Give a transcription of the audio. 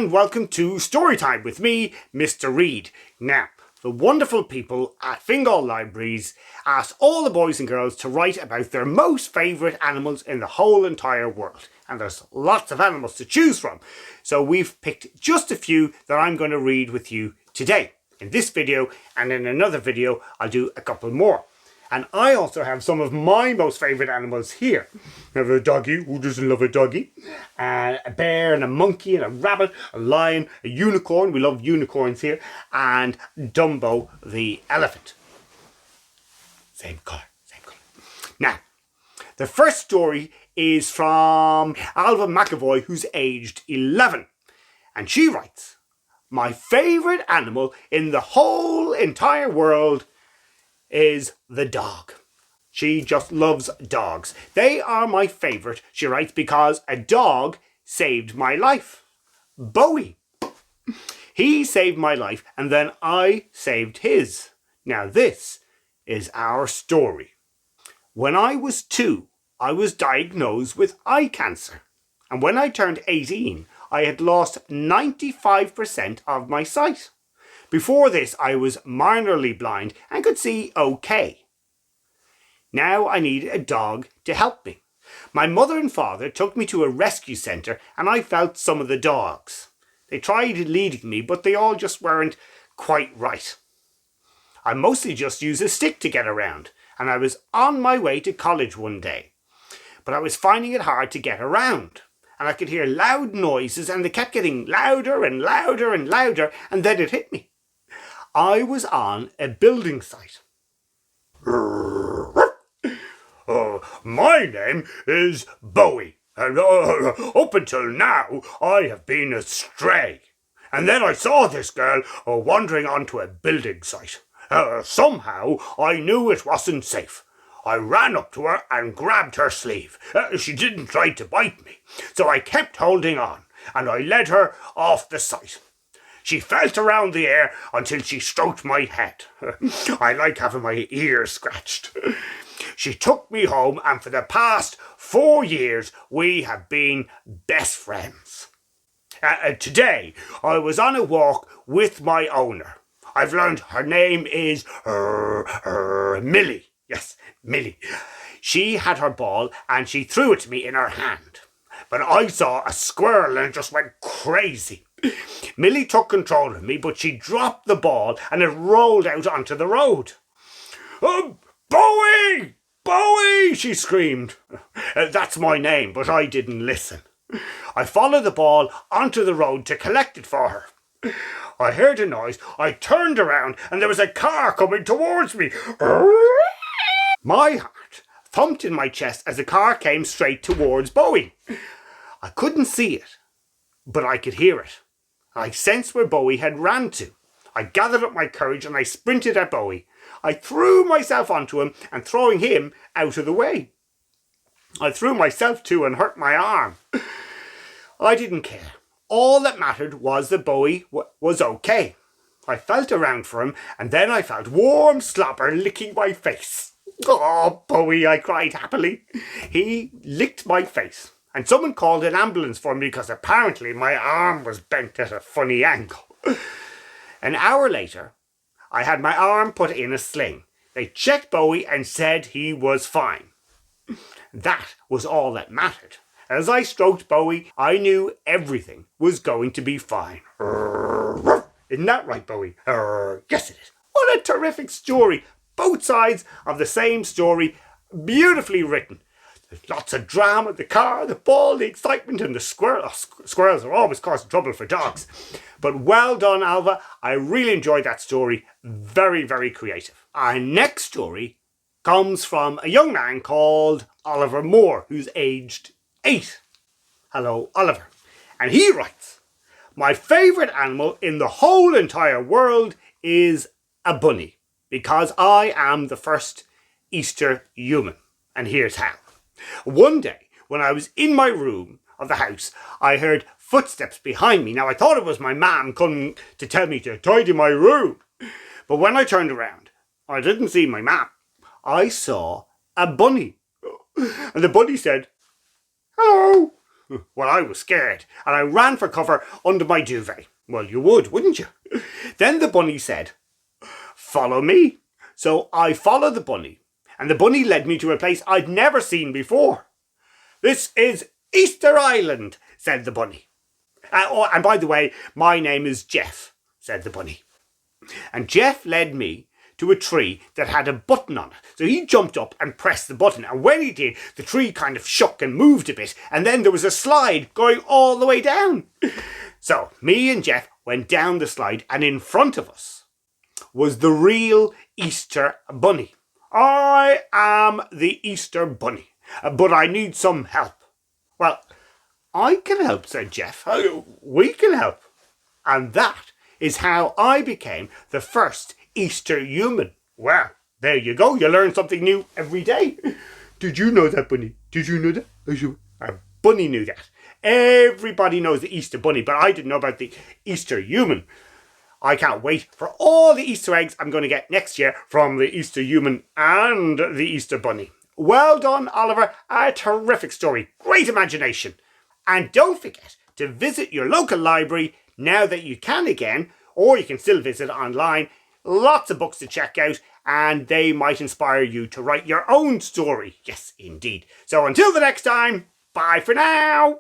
and welcome to Storytime with me, Mr. Reed. Now, the wonderful people at Fingal Libraries asked all the boys and girls to write about their most favourite animals in the whole entire world. And there's lots of animals to choose from. So we've picked just a few that I'm going to read with you today. In this video and in another video, I'll do a couple more. And I also have some of my most favourite animals here. I have a doggy, who doesn't love a doggy? And a bear and a monkey and a rabbit, a lion, a unicorn, we love unicorns here, and Dumbo the elephant. Same colour, same colour. Now, the first story is from Ailbhe McEvoy, who's aged 11. And she writes, "My favourite animal in the whole entire world is the dog." She just loves dogs. They are my favourite, she writes, because a dog saved my life. Bowie. He saved my life and then I saved his. Now this is our story. When I was 2, I was diagnosed with eye cancer. And when I turned 18, I had lost 95% of my sight. Before this, I was minorly blind and could see okay. Now I needed a dog to help me. My mother and father took me to a rescue centre and I felt some of the dogs. They tried leading me, but they all just weren't quite right. I mostly just used a stick to get around, and I was on my way to college one day. But I was finding it hard to get around, and I could hear loud noises and they kept getting louder and louder and louder, and then it hit me. I was on a building site. My name is Bowie, and up until now I have been a stray. And then I saw this girl wandering onto a building site. Somehow I knew it wasn't safe. I ran up to her and grabbed her sleeve. She didn't try to bite me, so I kept holding on, and I led her off the site. She felt around the air until she stroked my head. I like having my ears scratched. She took me home, and for the past 4 years we have been best friends. Today I was on a walk with my owner. I've learned her name is Millie. Yes, Millie. She had her ball and she threw it to me in her hand. But I saw a squirrel and it just went crazy. Millie took control of me, but she dropped the ball and it rolled out onto the road. Bowie! Bowie! She screamed. That's my name, but I didn't listen. I followed the ball onto the road to collect it for her. I heard a noise, I turned around and there was a car coming towards me. My heart thumped in my chest as the car came straight towards Bowie. I couldn't see it, but I could hear it. I sensed where Bowie had ran to. I gathered up my courage and I sprinted at Bowie. I threw myself onto him and throwing him out of the way. I threw myself too and hurt my arm. I didn't care. All that mattered was that Bowie was okay. I felt around for him and then I felt warm slobber licking my face. "Oh, Bowie," I cried happily. He licked my face. And someone called an ambulance for me because apparently my arm was bent at a funny angle. An hour later, I had my arm put in a sling. They checked Bowie and said he was fine. That was all that mattered. As I stroked Bowie, I knew everything was going to be fine. Isn't that right, Bowie? Yes, it is. What a terrific story. Both sides of the same story, beautifully written. There's lots of drama, the car, the ball, the excitement, and the squirrel. Squirrels are always causing trouble for dogs. But well done, Ailbhe. I really enjoyed that story. Very, very creative. Our next story comes from a young man called Oliver Moore, who's aged 8. Hello, Oliver. And he writes, "My favourite animal in the whole entire world is a bunny, because I am the first Easter human. And here's how. One day, when I was in my room of the house, I heard footsteps behind me. Now, I thought it was my mum coming to tell me to tidy my room. But when I turned around, I didn't see my mum. I saw a bunny. And the bunny said, 'Hello.' Well, I was scared, and I ran for cover under my duvet. Well, you would, wouldn't you? Then the bunny said, "Follow me." So I followed the bunny, and the bunny led me to a place I'd never seen before. "This is Easter Island," said the bunny. And by the way, my name is Jeff," said the bunny. And Jeff led me to a tree that had a button on it. So he jumped up and pressed the button. And when he did, the tree kind of shook and moved a bit. And then there was a slide going all the way down. So me and Jeff went down the slide, and in front of us was the real Easter bunny. "I am the Easter bunny, but I need some help." "Well, I can help," said Jeff. "We can help." And that is how I became the first Easter human. Well, there you go. You learn something new every day. Did you know that, Bunny? Did you know that? Bunny knew that. Everybody knows the Easter bunny, but I didn't know about the Easter human. I can't wait for all the Easter eggs I'm going to get next year from the Easter human and the Easter bunny. Well done, Oliver. A terrific story. Great imagination. And don't forget to visit your local library now that you can again, or you can still visit online. Lots of books to check out, and they might inspire you to write your own story. Yes, indeed. So until the next time, bye for now.